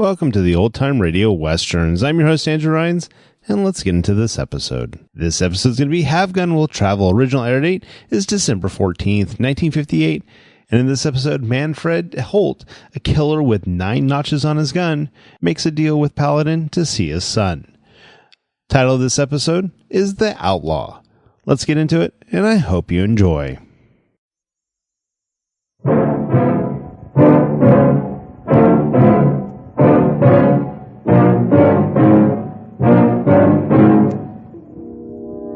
Welcome to the Old Time Radio Westerns. I'm your host, Andrew Rhynes, and let's get into this episode. This episode is going to be Have Gun Will Travel. Original air date is December 14th, 1958. And in this episode, Manfred Holt, a killer with 9 notches on his gun, makes a deal with Paladin to see his son. Title of this episode is The Outlaw. Let's get into it, and I hope you enjoy.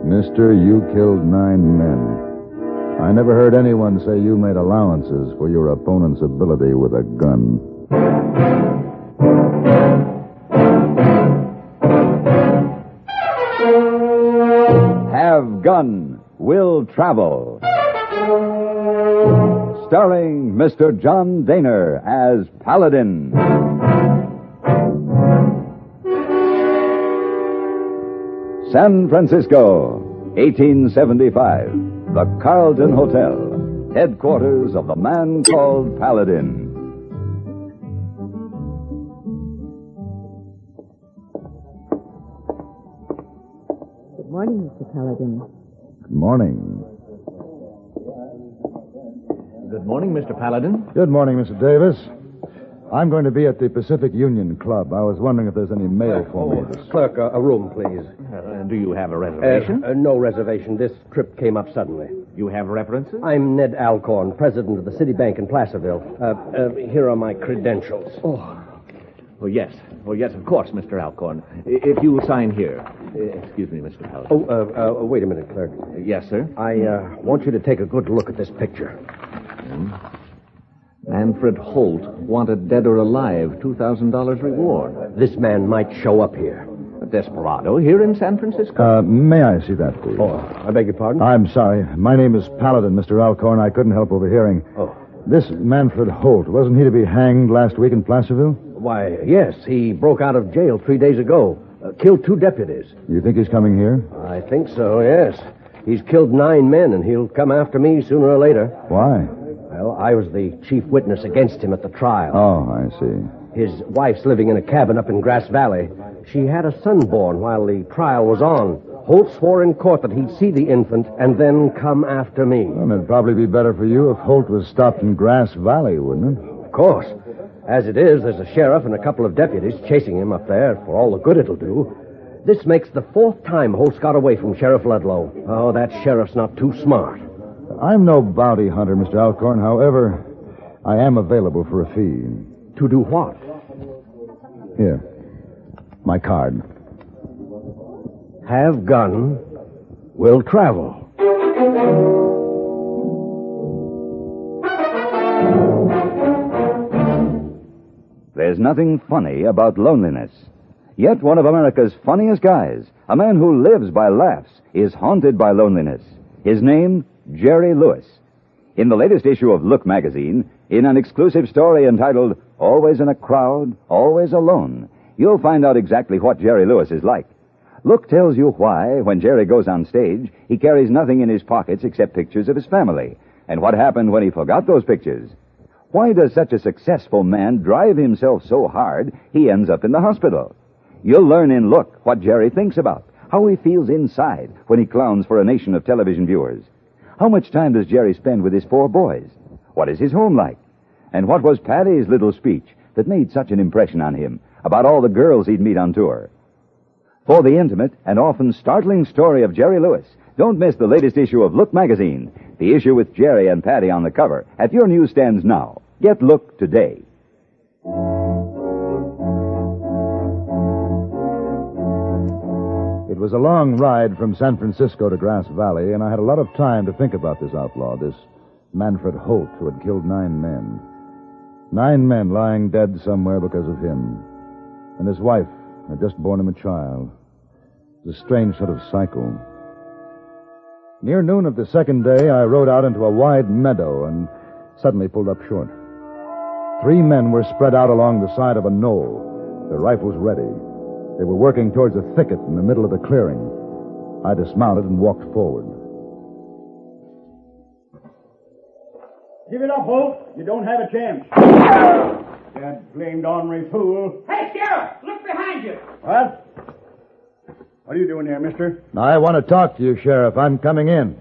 Mister, you killed 9 men. I never heard anyone say you made allowances for your opponent's ability with a gun. Have Gun Will Travel. Starring Mr. John Dehner as Paladin. San Francisco, 1875. The Carlton Hotel, headquarters of the man called Paladin. Good morning, Mr. Paladin. Good morning. Good morning, Mr. Paladin. Good morning, Mr. Davis. I'm going to be at the Pacific Union Club. I was wondering if there's any mail for me. Clerk, a room, please. Do you have a reservation? No reservation. This trip came up suddenly. You have references? I'm Ned Alcorn, president of the City Bank in Placerville. Here are my credentials. Oh, yes. Oh, yes, of course, Mr. Alcorn. If you will sign here. Excuse me, Mr. Paladin. Wait a minute, clerk. Yes, sir? I want you to take a good look at this picture. Manfred Holt, wanted dead or alive, $2,000 reward. This man might show up here. A desperado here in San Francisco. May I see that, please? I beg your pardon? I'm sorry. My name is Paladin, Mr. Alcorn. I couldn't help overhearing. This Manfred Holt, wasn't he to be hanged last week in Placerville? Why, yes. He broke out of jail 3 days ago. Killed 2 deputies. You think he's coming here? I think so, yes. He's killed 9 men, and he'll come after me sooner or later. Why? Well, I was the chief witness against him at the trial. Oh, I see. His wife's living in a cabin up in Grass Valley. She had a son born while the trial was on. Holt swore in court that he'd see the infant and then come after me. Well, it'd probably be better for you if Holt was stopped in Grass Valley, wouldn't it? Of course. As it is, there's a sheriff and a couple of deputies chasing him up there for all the good it'll do. This makes the 4th time Holt's got away from Sheriff Ludlow. Oh, that sheriff's not too smart. I'm no bounty hunter, Mr. Alcorn. However, I am available for a fee. To do what? Here. My card. Have Gun Will Travel. There's nothing funny about loneliness. Yet one of America's funniest guys, a man who lives by laughs, is haunted by loneliness. His name, Jerry Lewis. In the latest issue of Look magazine, in an exclusive story entitled Always in a Crowd, Always Alone, you'll find out exactly what Jerry Lewis is like. Look tells you why, when Jerry goes on stage, he carries nothing in his pockets except pictures of his family, and what happened when he forgot those pictures. Why does such a successful man drive himself so hard he ends up in the hospital? You'll learn in Look what Jerry thinks about, how he feels inside when he clowns for a nation of television viewers. How much time does Jerry spend with his 4 boys? What is his home like? And what was Patty's little speech that made such an impression on him about all the girls he'd meet on tour? For the intimate and often startling story of Jerry Lewis, don't miss the latest issue of Look magazine, the issue with Jerry and Patty on the cover, at your newsstands now. Get Look today. It was a long ride from San Francisco to Grass Valley, and I had a lot of time to think about this outlaw, this Manfred Holt, who had killed 9 men. 9 men lying dead somewhere because of him. And his wife had just borne him a child. It was a strange sort of cycle. Near noon of the second day, I rode out into a wide meadow and suddenly pulled up short. 3 men were spread out along the side of a knoll, their rifles ready. They were working towards a thicket in the middle of the clearing. I dismounted and walked forward. Give it up, Holt. You don't have a chance. That blamed ornery fool. Hey, Sheriff, look behind you. What? What are you doing here, mister? I want to talk to you, Sheriff. I'm coming in.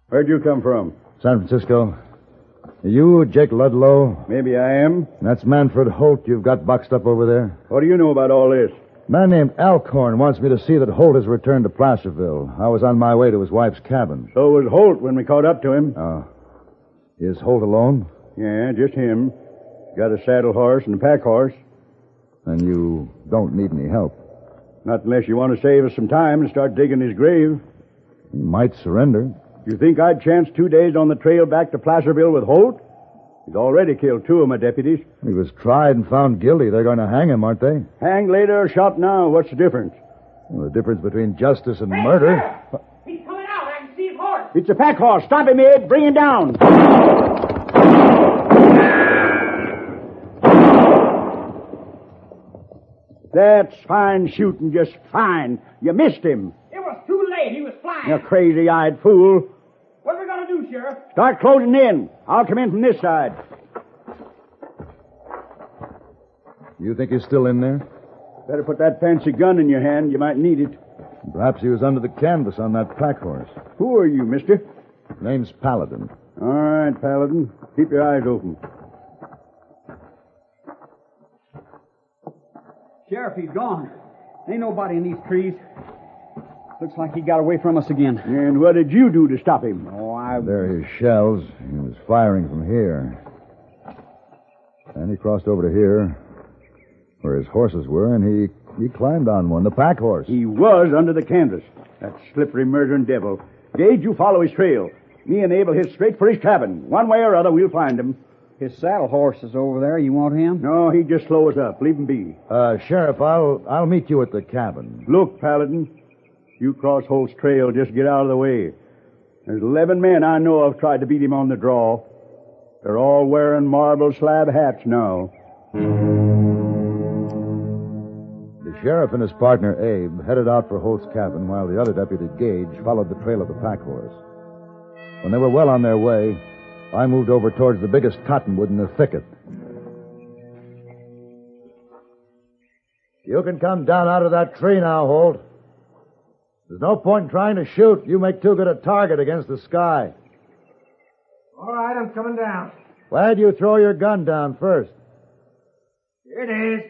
Where'd you come from? San Francisco. Are you Jake Ludlow? Maybe I am. That's Manfred Holt you've got boxed up over there. What do you know about all this? A man named Alcorn wants me to see that Holt has returned to Placerville. I was on my way to his wife's cabin. So was Holt when we caught up to him. Oh. Is Holt alone? Yeah, just him. Got a saddle horse and a pack horse. And you don't need any help. Not unless you want to save us some time and start digging his grave. He might surrender. You think I'd chance 2 days on the trail back to Placerville with Holt? He's already killed 2 of my deputies. He was tried and found guilty. They're going to hang him, aren't they? Hanged later or shot now. What's the difference? Well, the difference between justice and murder... Sheriff, he's coming out. I can see his horse. It's a pack horse. Stop him, Ed. Bring him down. That's fine shooting, just fine. You missed him. It was too late. He was flying. You crazy-eyed fool. What are we going to do, Sheriff? Start closing in. I'll come in from this side. You think he's still in there? Better put that fancy gun in your hand. You might need it. Perhaps he was under the canvas on that pack horse. Who are you, mister? Name's Paladin. All right, Paladin. Keep your eyes open. Sheriff, he's gone. Ain't nobody in these trees. Looks like he got away from us again. And what did you do to stop him? There are his shells. He was firing from here. And he crossed over to here, where his horses were, and he climbed on one, the pack horse. He was under the canvas. That slippery, murdering devil. Gage, you follow his trail. Me and Abel hit straight for his cabin. One way or other, we'll find him. His saddle horse is over there. You want him? No, he'd just slow us up. Leave him be. Sheriff, I'll meet you at the cabin. Look, Paladin. You cross Holt's trail, just get out of the way. There's 11 men I know of tried to beat him on the draw. They're all wearing marble slab hats now. The sheriff and his partner, Abe, headed out for Holt's cabin while the other deputy, Gage, followed the trail of the pack horse. When they were well on their way, I moved over towards the biggest cottonwood in the thicket. You can come down out of that tree now, Holt. There's no point in trying to shoot. You make too good a target against the sky. All right, I'm coming down. Why'd you throw your gun down first? Here it is.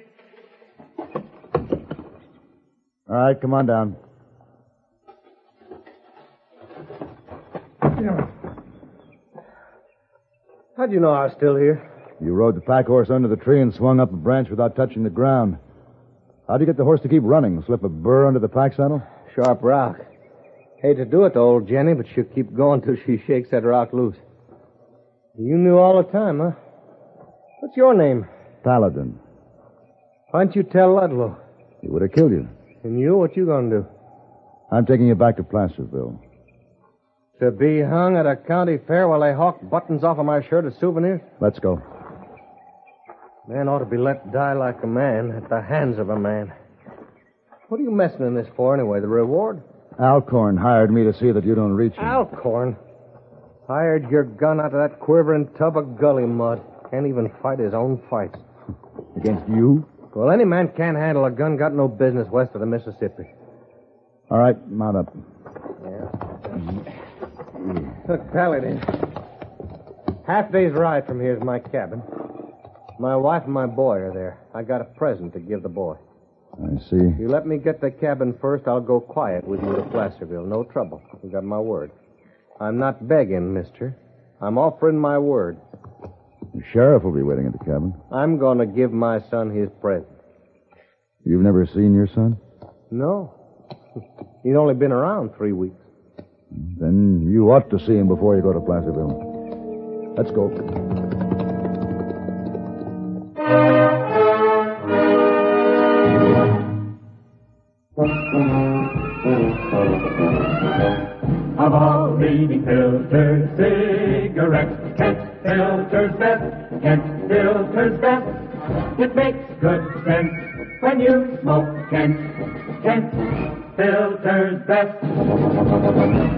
All right, come on down. How'd you know I was still here? You rode the pack horse under the tree and swung up a branch without touching the ground. How'd you get the horse to keep running? Slip a burr under the pack saddle? Sharp rock. Hate to do it to old Jenny, but she'll keep going till she shakes that rock loose. You knew all the time, huh? What's your name? Paladin. Why'd you tell Ludlow? He would have killed you. And you, what you gonna do? I'm taking you back to Placerville. To be hung at a county fair while they hawk buttons off of my shirt as souvenirs? Let's go. Man ought to be let die like a man at the hands of a man. What are you messing in this for anyway? The reward? Alcorn hired me to see that you don't reach him. Alcorn? Hired your gun out of that quivering tub of gully mud. Can't even fight his own fights. Against you? Well, any man can't handle a gun, got no business west of the Mississippi. All right, mount up. Look, Paladin. Half day's ride from here is my cabin. My wife and my boy are there. I got a present to give the boy. I see. If you let me get the cabin first, I'll go quiet with you to Placerville. No trouble. You got my word. I'm not begging, mister. I'm offering my word. The sheriff will be waiting at the cabin. I'm going to give my son his present. You've never seen your son? No. He's only been around 3 weeks. Then you ought to see him before you go to Placerville. Let's go. Of all leading filtered cigarettes, Kent filters best. Kent filters best. It makes good sense when you smoke Kent. Kent filters best.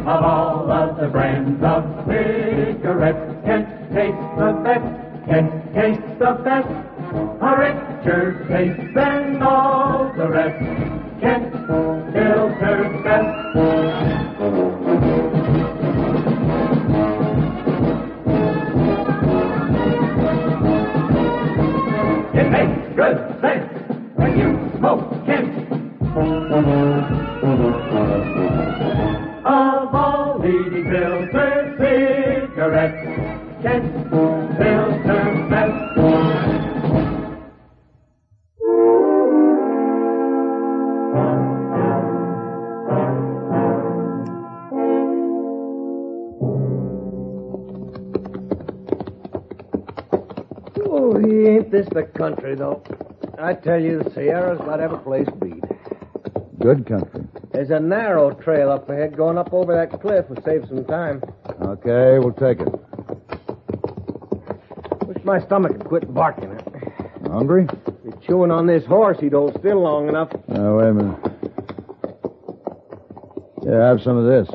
Of all of the brands of cigarettes, Kent tastes the best. Kent tastes the best, a richer taste than all the rest. Kent Filter's best. It makes good sense when you smoke Kent. Of all leading filter cigarettes, Kent Filter's best. Oh, ain't this the country, though? I tell you, the Sierra's got every place beat. Good country. There's a narrow trail up ahead going up over that cliff. We'll save some time. Okay, we'll take it. Wish my stomach had quit barking. Hungry? He's chewing on this horse. He'd hold still long enough. Now, wait a minute. Yeah, have some of this.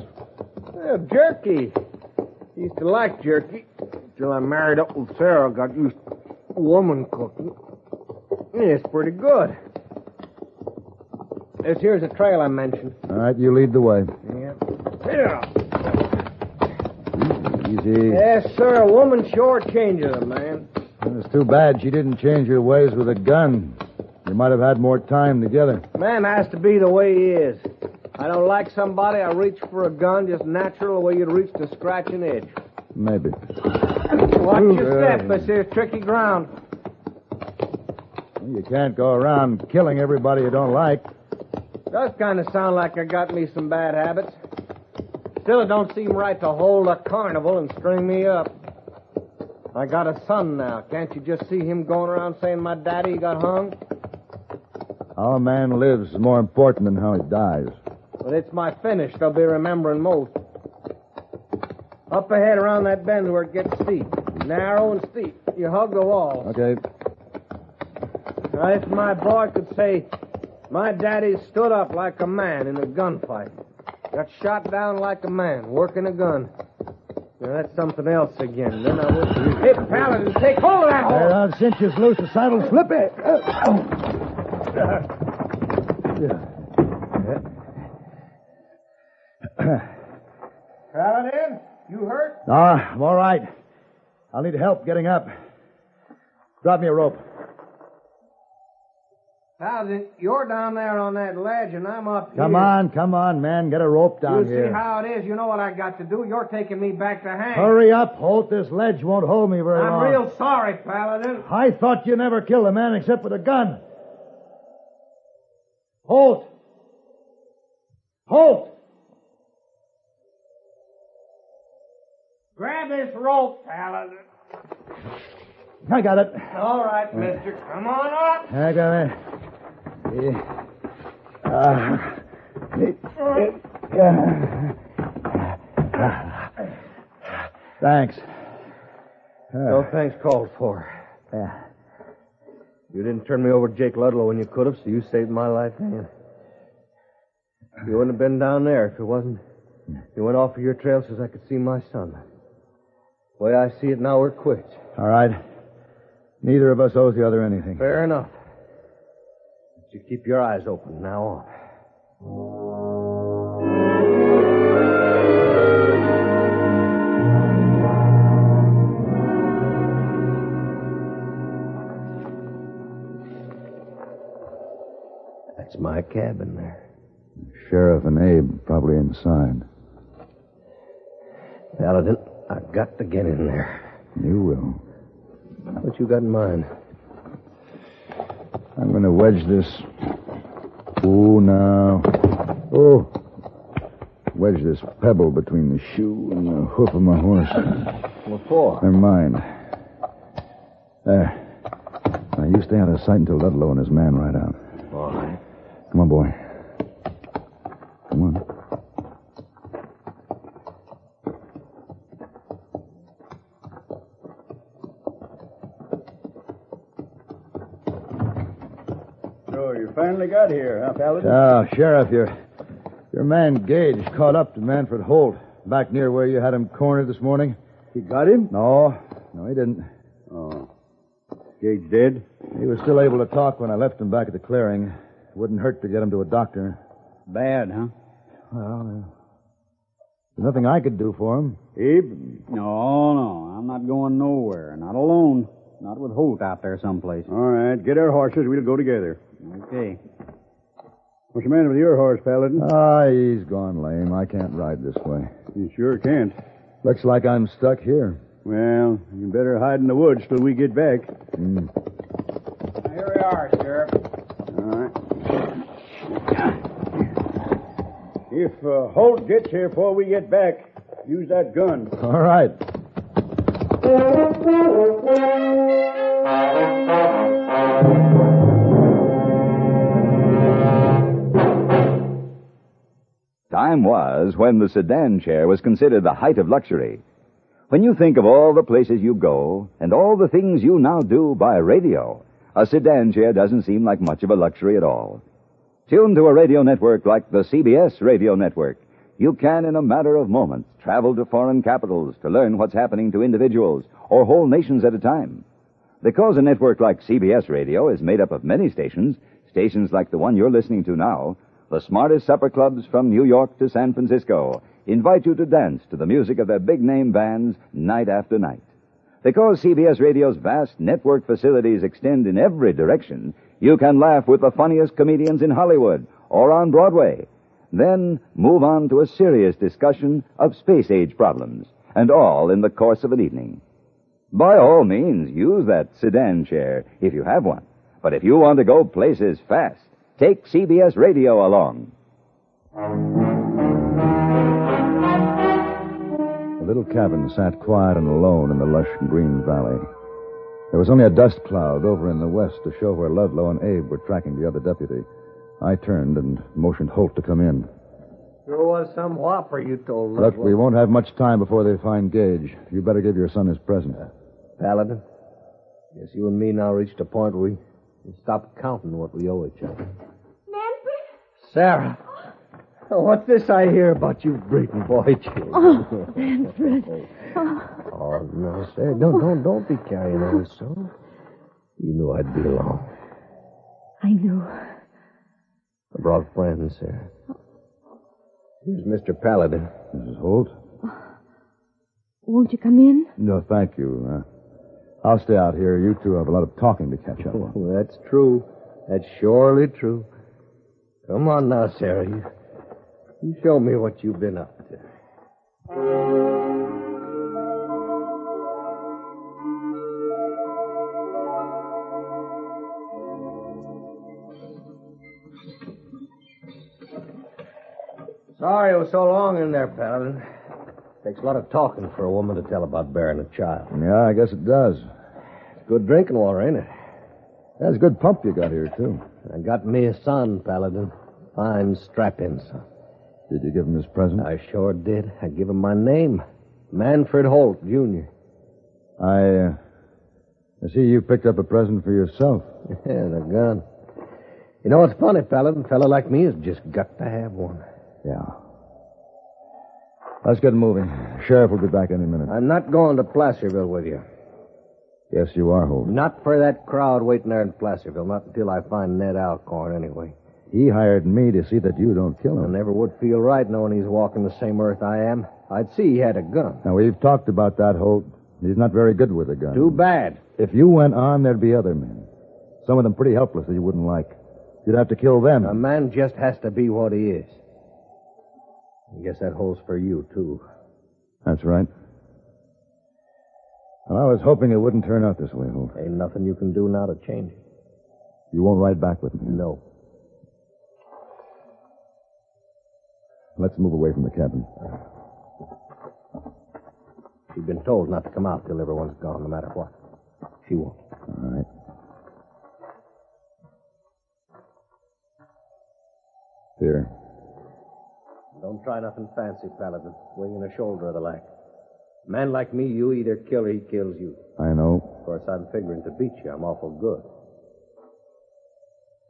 Jerky. Used to like jerky. Till I married up with Sarah, got used to woman cooking. Yeah, it's pretty good. Here's the trail I mentioned. All right, you lead the way. Yeah. Easy. Yes, sir. A woman sure changes a man. It's too bad she didn't change her ways with a gun. You might have had more time together. Man has to be the way he is. I don't like somebody, I reach for a gun just natural the way you'd reach to scratch an edge. Maybe. Watch your step. This here's tricky ground. You can't go around killing everybody you don't like. Does kind of sound like I got me some bad habits. Still, it don't seem right to hold a carnival and string me up. I got a son now. Can't you just see him going around saying my daddy got hung? How a man lives is more important than how he dies. But it's my finish they'll be remembering most. Up ahead around that bend where it gets steep. Narrow and steep. You hug the wall. Okay. Now, if my boy could say, my daddy stood up like a man in a gunfight. Got shot down like a man, working a gun. Now, that's something else again. Then I would... Hey, Paladin, take hold of that horse! I'll cinch you loose, the saddle slip it. Paladin, you hurt? No, I'm all right. I'll need help getting up. Drop me a rope. Paladin, you're down there on that ledge, and I'm up here. Come on, man. Get a rope down here. You see how it is. You know what I got to do. You're taking me back to hang. Hurry up, Holt. This ledge won't hold me very long. I'm real sorry, Paladin. I thought you never killed a man except with a gun. Holt! Holt! Grab this rope, Paladin. I got it. All right, mister. Come on up. I got it. Thanks. No thanks called for. Yeah. You didn't turn me over to Jake Ludlow when you could have, so you saved my life, man. You wouldn't have been down there if it wasn't. You went off of your trail so I could see my son. The way I see it now, we're quits. All right. Neither of us owes the other anything. Fair enough. But you keep your eyes open now on. That's my cabin there. Sheriff and Abe probably inside. Paladin, I've got to get in there. You will. What you got in mind? I'm going to wedge this. Oh, now. Oh. Wedge this pebble between the shoe and the hoof of my horse. What for? Never mind. There. Now, you stay out of sight until Ludlow and his man ride out. All right. Come on, boy. Come on. So you finally got here, huh, Paladin? Sheriff, your man Gage caught up to Manfred Holt back near where you had him cornered this morning. He got him? No, he didn't. Oh. Gage dead? He was still able to talk when I left him back at the clearing. It wouldn't hurt to get him to a doctor. Bad, huh? Well, there's nothing I could do for him. Abe? No. I'm not going nowhere. Not alone. Not with Holt out there someplace. All right, get our horses. We'll go together. Okay. What's the matter with your horse, Paladin? He's gone lame. I can't ride this way. You sure can't. Looks like I'm stuck here. Well, you better hide in the woods till we get back. Here we are, Sheriff. All right. If Holt gets here before we get back, use that gun. All right. Time was when the sedan chair was considered the height of luxury. When you think of all the places you go and all the things you now do by radio, a sedan chair doesn't seem like much of a luxury at all. Tuned to a radio network like the CBS Radio Network, you can, in a matter of moments, travel to foreign capitals to learn what's happening to individuals or whole nations at a time. Because a network like CBS Radio is made up of many stations like the one you're listening to now, the smartest supper clubs from New York to San Francisco invite you to dance to the music of their big-name bands night after night. Because CBS Radio's vast network facilities extend in every direction, you can laugh with the funniest comedians in Hollywood or on Broadway. Then move on to a serious discussion of space-age problems, and all in the course of an evening. By all means, use that sedan chair if you have one. But if you want to go places fast, take CBS Radio along. The little cabin sat quiet and alone in the lush green valley. There was only a dust cloud over in the west to show where Ludlow and Abe were tracking the other deputy. I turned and motioned Holt to come in. Sure was some whopper you told Look, we won't have much time before they find Gage. You better give your son his present. Paladin, guess you and me now reached a point where we can stop counting what we owe each other. Manfred? Sarah. Oh, what's this I hear about you breeding boy children? Oh, Manfred. Oh, no, Sarah. Don't be carrying on so. You knew I'd be along. I knew. I brought friends, Sarah. Here's Mr. Paladin. Mrs. Holt? Won't you come in? No, thank you. I'll stay out here. You two have a lot of talking to catch up on. Oh, that's true. That's surely true. Come on now, Sarah. You show me what you've been up to. Sorry it was so long in there, Paladin. Takes a lot of talking for a woman to tell about bearing a child. Yeah, I guess it does. It's good drinking water, ain't it? That's a good pump you got here, too. I got me a son, Paladin. Fine strap-in son. Did you give him his present? I sure did. I give him my name. Manfred Holt, Jr. I see you picked up a present for yourself. Yeah, the gun. You know what's funny, Paladin? A fella like me has just got to have one. Yeah. Let's get moving. Sheriff will be back any minute. I'm not going to Placerville with you. Yes, you are, Holt. Not for that crowd waiting there in Placerville. Not until I find Ned Alcorn, anyway. He hired me to see that you don't kill him. I never would feel right knowing he's walking the same earth I am. I'd see he had a gun. Now, we've talked about that, Holt. He's not very good with a gun. Too bad. If you went on, there'd be other men. Some of them pretty helpless that you wouldn't like. You'd have to kill them. A man just has to be what he is. I guess that holds for you, too. That's right. Well, I was hoping it wouldn't turn out this way, Holt. Ain't nothing you can do now to change it. You won't ride back with me? No. Let's move away from the cabin. She's been told not to come out till everyone's gone, no matter what. She won't. All right. Here. Don't try nothing fancy, Paladin. Winging a shoulder of the like. A man like me, you either kill or he kills you. I know. Of course, I'm figuring to beat you. I'm awful good.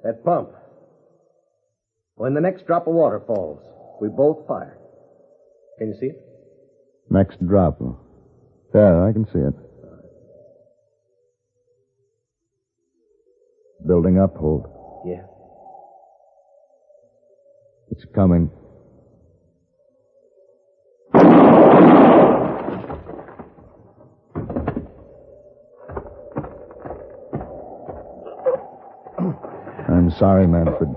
That pump. When the next drop of water falls, we both fire. Can you see it? Next drop. Yeah, I can see it. building up, Holt. Yeah. It's coming. I'm sorry, Manfred.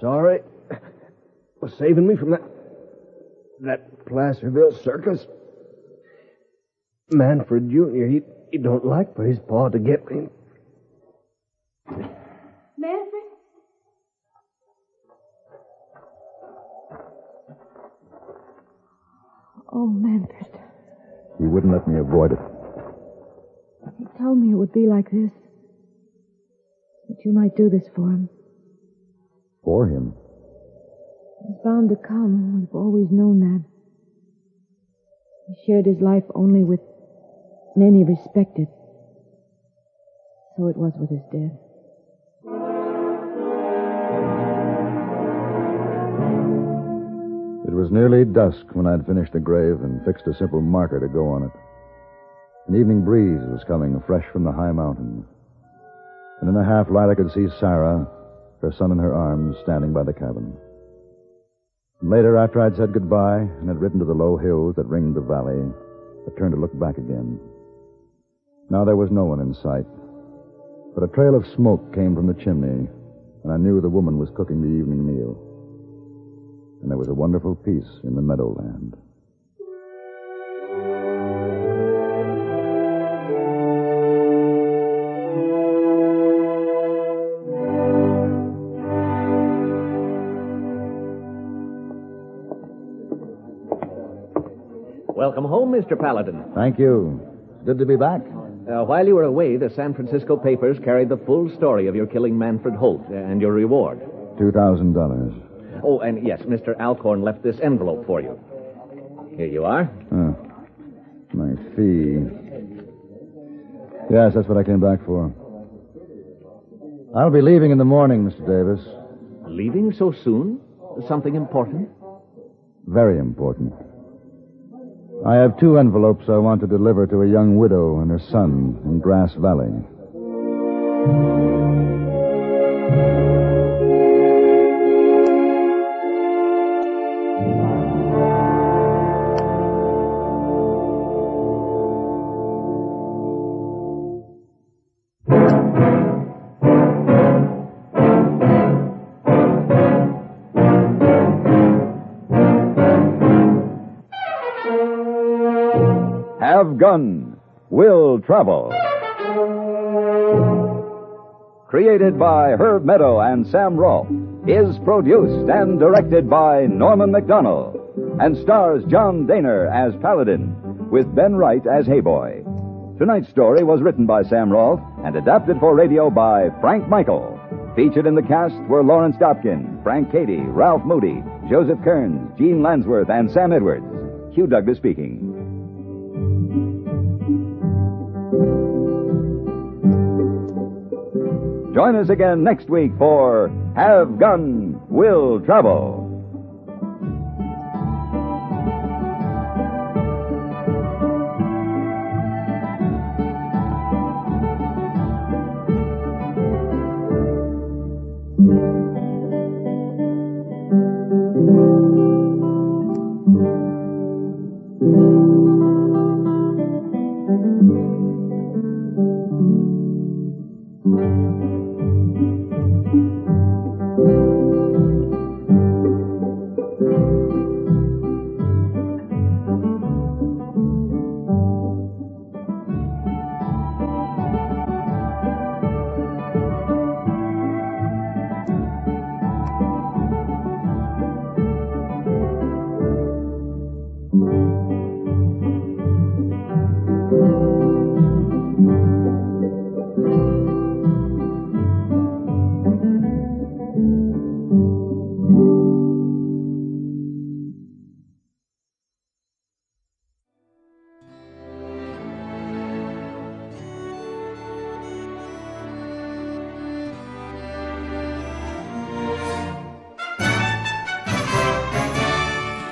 Sorry for saving me from that Placerville circus. Manfred Jr., he don't like for his paw to get me. Manfred? Oh, Manfred. He wouldn't let me avoid it. He told me it would be like this. That you might do this for him. For him? He's bound to come. We've always known that. He shared his life only with men he respected. So it was with his death. It was nearly dusk when I'd finished the grave and fixed a simple marker to go on it. An evening breeze was coming fresh from the high mountains. And in the half-light I could see Sarah, her son in her arms, standing by the cabin. And later, after I'd said goodbye and had ridden to the low hills that ringed the valley, I turned to look back again. Now there was no one in sight. But a trail of smoke came from the chimney, and I knew the woman was cooking the evening meal. And there was a wonderful peace in the meadowland. Welcome home, Mr. Paladin. Thank you. It's good to be back. While you were away, the San Francisco papers carried the full story of your killing Manfred Holt and your reward. $2,000. Oh, and yes, Mr. Alcorn left this envelope for you. Here you are. Oh, my fee. Yes, that's what I came back for. I'll be leaving in the morning, Mr. Davis. Leaving so soon? Something important? Very important. I have 2 envelopes I want to deliver to a young widow and her son in Grass Valley. Have Gun, Will Travel. Created by Herb Meadow and Sam Rolfe, is produced and directed by Norman MacDonnell, and stars John Dehner as Paladin, with Ben Wright as Heyboy. Tonight's story was written by Sam Rolfe and adapted for radio by Frank Michael. Featured in the cast were Lawrence Dobkin, Frank Cady, Ralph Moody, Joseph Kearns, Gene Lansworth, and Sam Edwards. Hugh Douglas speaking. Join us again next week for Have Gun, Will Travel.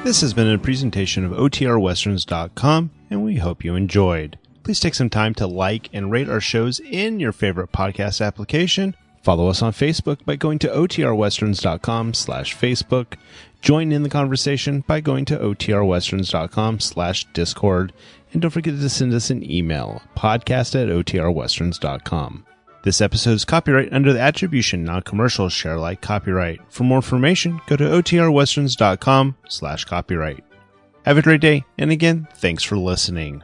This has been a presentation of OTRWesterns.com, and we hope you enjoyed. Please take some time to like and rate our shows in your favorite podcast application. Follow us on Facebook by going to otrwesterns.com/Facebook. Join in the conversation by going to otrwesterns.com/Discord. And don't forget to send us an email, podcast@otrwesterns.com. This episode is copyright under the Attribution Non-Commercial Share Alike copyright. For more information, go to otrwesterns.com/copyright. Have a great day, and again, thanks for listening.